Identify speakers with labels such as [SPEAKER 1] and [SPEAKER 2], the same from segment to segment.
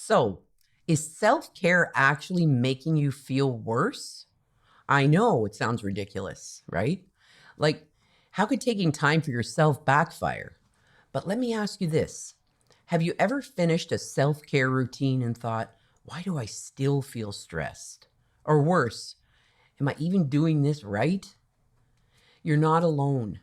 [SPEAKER 1] So, is self-care actually making you feel worse? I know it sounds ridiculous, right? Like, how could taking time for yourself backfire? But let me ask you this. Have you ever finished a self-care routine and thought, why do I still feel stressed? Or worse, am I even doing this right? You're not alone.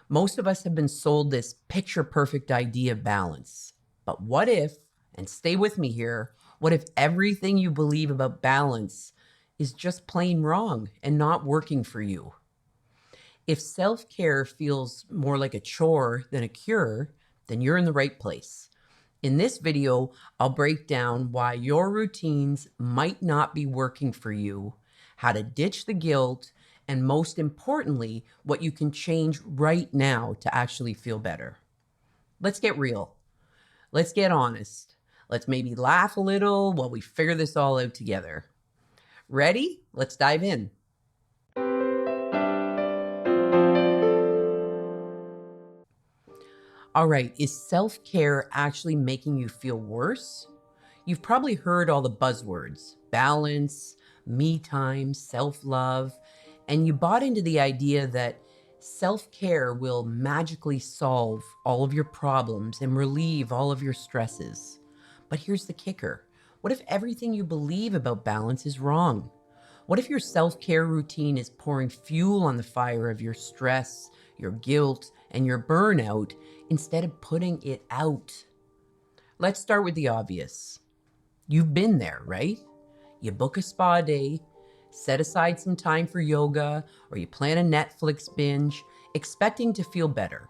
[SPEAKER 1] Most of us have been sold this picture perfect idea of balance. But what if, and stay with me here, what if everything you believe about balance is just plain wrong and not working for you? If self care feels more like a chore than a cure, then you're in the right place. In this video, I'll break down why your routines might not be working for you, how to ditch the guilt, and most importantly, what you can change right now to actually feel better. Let's get real. Let's get honest. Let's maybe laugh a little while we figure this all out together. Ready? Let's dive in. All right, is self-care actually making you feel worse? You've probably heard all the buzzwords, balance, me time, self-love, and you bought into the idea that self-care will magically solve all of your problems and relieve all of your stresses. But here's the kicker. What if everything you believe about balance is wrong? What if your self-care routine is pouring fuel on the fire of your stress, your guilt, and your burnout instead of putting it out? Let's start with the obvious. You've been there, right? You book a spa day, set aside some time for yoga, or you plan a Netflix binge, expecting to feel better,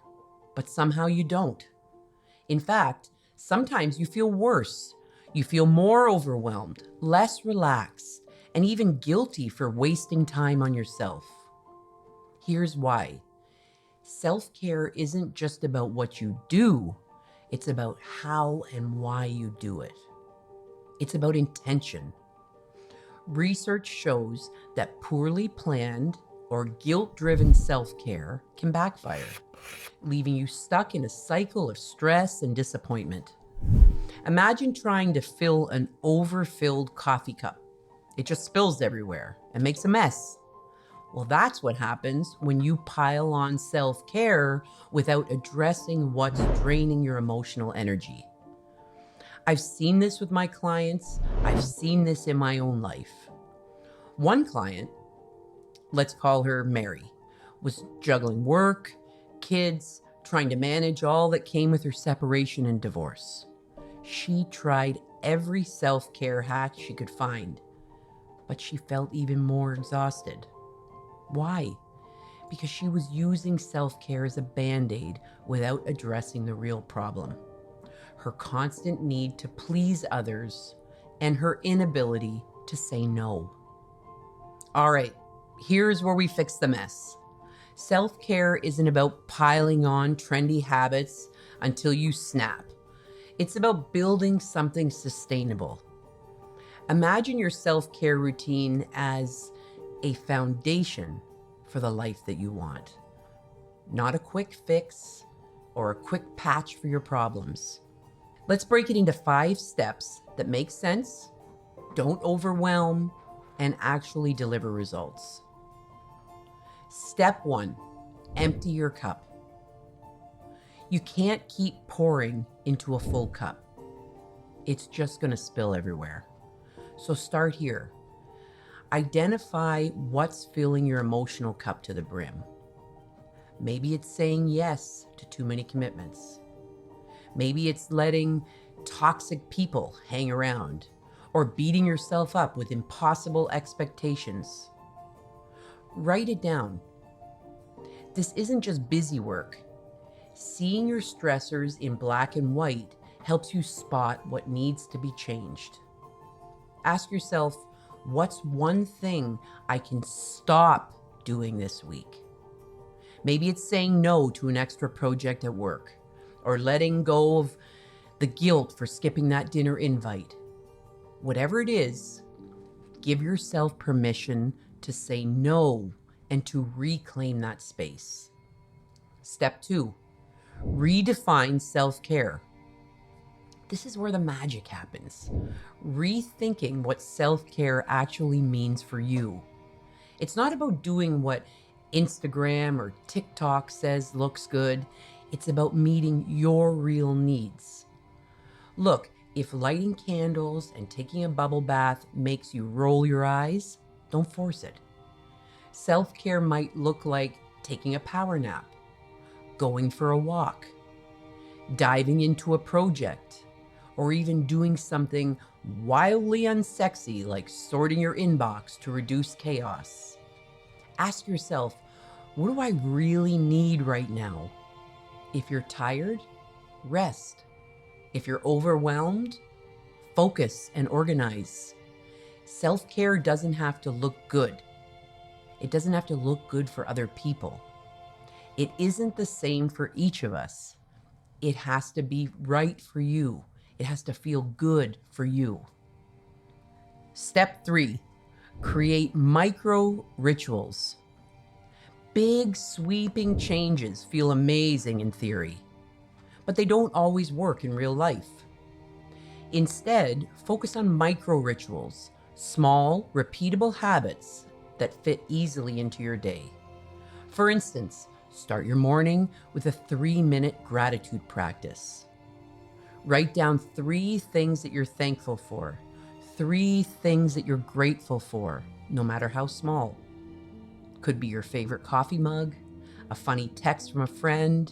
[SPEAKER 1] but somehow you don't. In fact, sometimes you feel worse. You feel more overwhelmed, less relaxed, and even guilty for wasting time on yourself. Here's why. Self-care isn't just about what you do, it's about how and why you do it. It's about intention. Research shows that poorly planned or guilt-driven self-care can backfire, leaving you stuck in a cycle of stress and disappointment. Imagine trying to fill an overfilled coffee cup. It just spills everywhere and makes a mess. Well, that's what happens when you pile on self-care without addressing what's draining your emotional energy. I've seen this with my clients. I've seen this in my own life. One client, let's call her Mary, was juggling work, kids, trying to manage all that came with her separation and divorce. She tried every self-care hack she could find, but she felt even more exhausted. Why? Because she was using self-care as a band-aid without addressing the real problem. Her constant need to please others and her inability to say no. All right, here's where we fix the mess. Self-care isn't about piling on trendy habits until you snap. It's about building something sustainable. Imagine your self-care routine as a foundation for the life that you want. Not a quick fix or a quick patch for your problems. Let's break it into 5 steps that make sense, don't overwhelm, and actually deliver results. Step 1, empty your cup. You can't keep pouring into a full cup. It's just going to spill everywhere. So start here. Identify what's filling your emotional cup to the brim. Maybe it's saying yes to too many commitments. Maybe it's letting toxic people hang around or beating yourself up with impossible expectations. Write it down. This isn't just busy work. Seeing your stressors in black and white helps you spot what needs to be changed. Ask yourself, what's one thing I can stop doing this week? Maybe it's saying no to an extra project at work, or letting go of the guilt for skipping that dinner invite. Whatever it is, give yourself permission to say no and to reclaim that space. Step 2, redefine self-care. This is where the magic happens. Rethinking what self-care actually means for you. It's not about doing what Instagram or TikTok says looks good. It's about meeting your real needs. Look, if lighting candles and taking a bubble bath makes you roll your eyes, don't force it. Self-care might look like taking a power nap, going for a walk, diving into a project, or even doing something wildly unsexy like sorting your inbox to reduce chaos. Ask yourself, what do I really need right now? If you're tired, rest. If you're overwhelmed, focus and organize. Self-care doesn't have to look good. It doesn't have to look good for other people. It isn't the same for each of us. It has to be right for you. It has to feel good for you. Step 3, create micro rituals. Big sweeping changes feel amazing in theory, but they don't always work in real life. Instead, focus on micro rituals, small, repeatable habits that fit easily into your day. For instance, start your morning with a 3-minute gratitude practice. Write down 3 things that you're thankful for, 3 things that you're grateful for, no matter how small. Could be your favorite coffee mug, a funny text from a friend,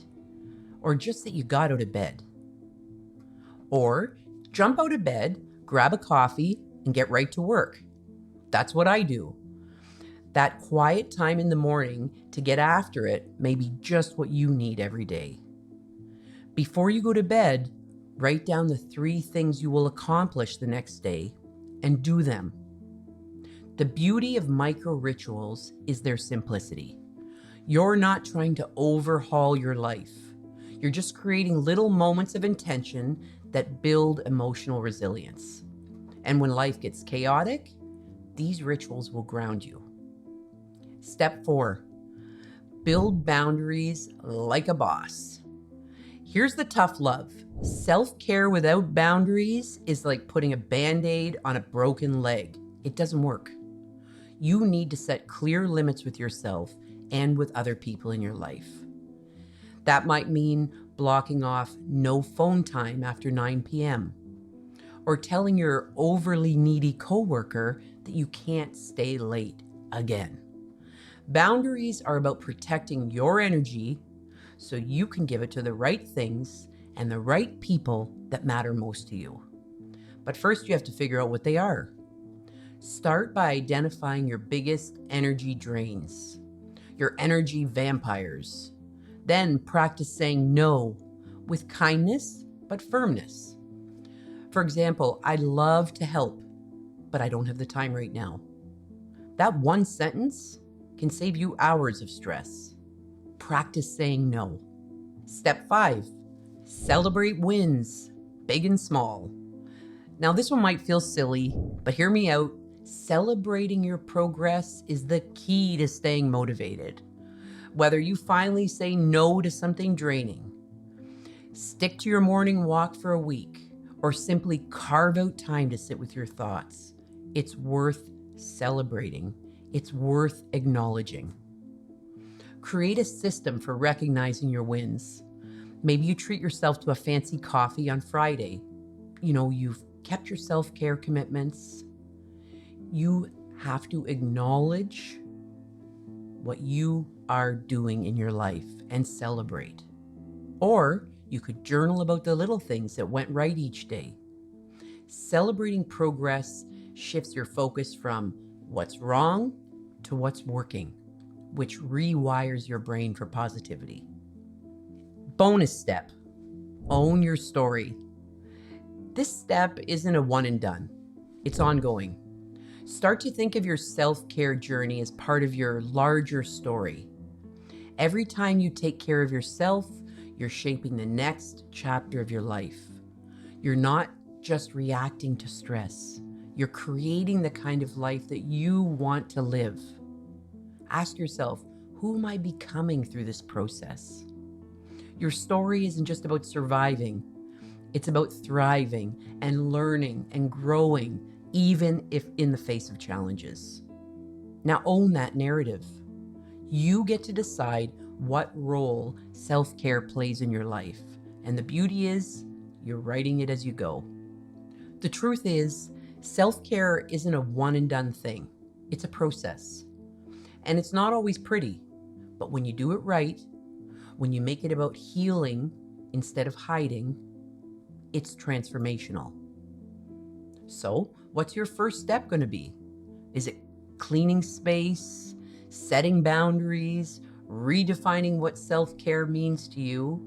[SPEAKER 1] or just that you got out of bed. Or jump out of bed, grab a coffee, and get right to work. That's what I do. That quiet time in the morning to get after it may be just what you need every day. Before you go to bed, write down the 3 things you will accomplish the next day and do them. The beauty of micro rituals is their simplicity. You're not trying to overhaul your life. You're just creating little moments of intention that build emotional resilience. And when life gets chaotic, these rituals will ground you. Step 4, build boundaries like a boss. Here's the tough love. Self-care without boundaries is like putting a Band-Aid on a broken leg. It doesn't work. You need to set clear limits with yourself and with other people in your life. That might mean blocking off no phone time after 9 p.m. or telling your overly needy coworker that you can't stay late again. Boundaries are about protecting your energy so you can give it to the right things and the right people that matter most to you. But first you have to figure out what they are. Start by identifying your biggest energy drains, your energy vampires. Then practice saying no with kindness but firmness. For example, I'd love to help, but I don't have the time right now. That one sentence can save you hours of stress. Practice saying no. Step 5, celebrate wins, big and small. Now this one might feel silly, but hear me out. Celebrating your progress is the key to staying motivated. Whether you finally say no to something draining, stick to your morning walk for a week, or simply carve out time to sit with your thoughts, it's worth celebrating. It's worth acknowledging. Create a system for recognizing your wins. Maybe you treat yourself to a fancy coffee on Friday. You've kept your self-care commitments. You have to acknowledge what you are doing in your life and celebrate. Or you could journal about the little things that went right each day. Celebrating progress shifts your focus from what's wrong to what's working, which rewires your brain for positivity. Bonus step, own your story. This step isn't a one and done. It's ongoing. Start to think of your self-care journey as part of your larger story. Every time you take care of yourself, you're shaping the next chapter of your life. You're not just reacting to stress. You're creating the kind of life that you want to live. Ask yourself, who am I becoming through this process? Your story isn't just about surviving. It's about thriving and learning and growing, even if in the face of challenges. Now own that narrative. You get to decide what role self-care plays in your life. And the beauty is, you're writing it as you go. The truth is, self-care isn't a one and done thing. It's a process. And it's not always pretty, but when you do it right, when you make it about healing instead of hiding, it's transformational. So, what's your first step going to be? Is it cleaning space, setting boundaries, redefining what self-care means to you?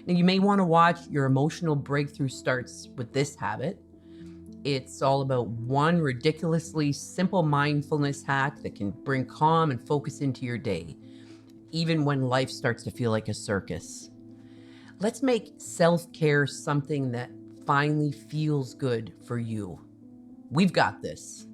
[SPEAKER 1] Now, you may want to watch Your Emotional Breakthrough Starts with this habit. It's all about one ridiculously simple mindfulness hack that can bring calm and focus into your day, even when life starts to feel like a circus. Let's make self-care something that finally feels good for you. We've got this.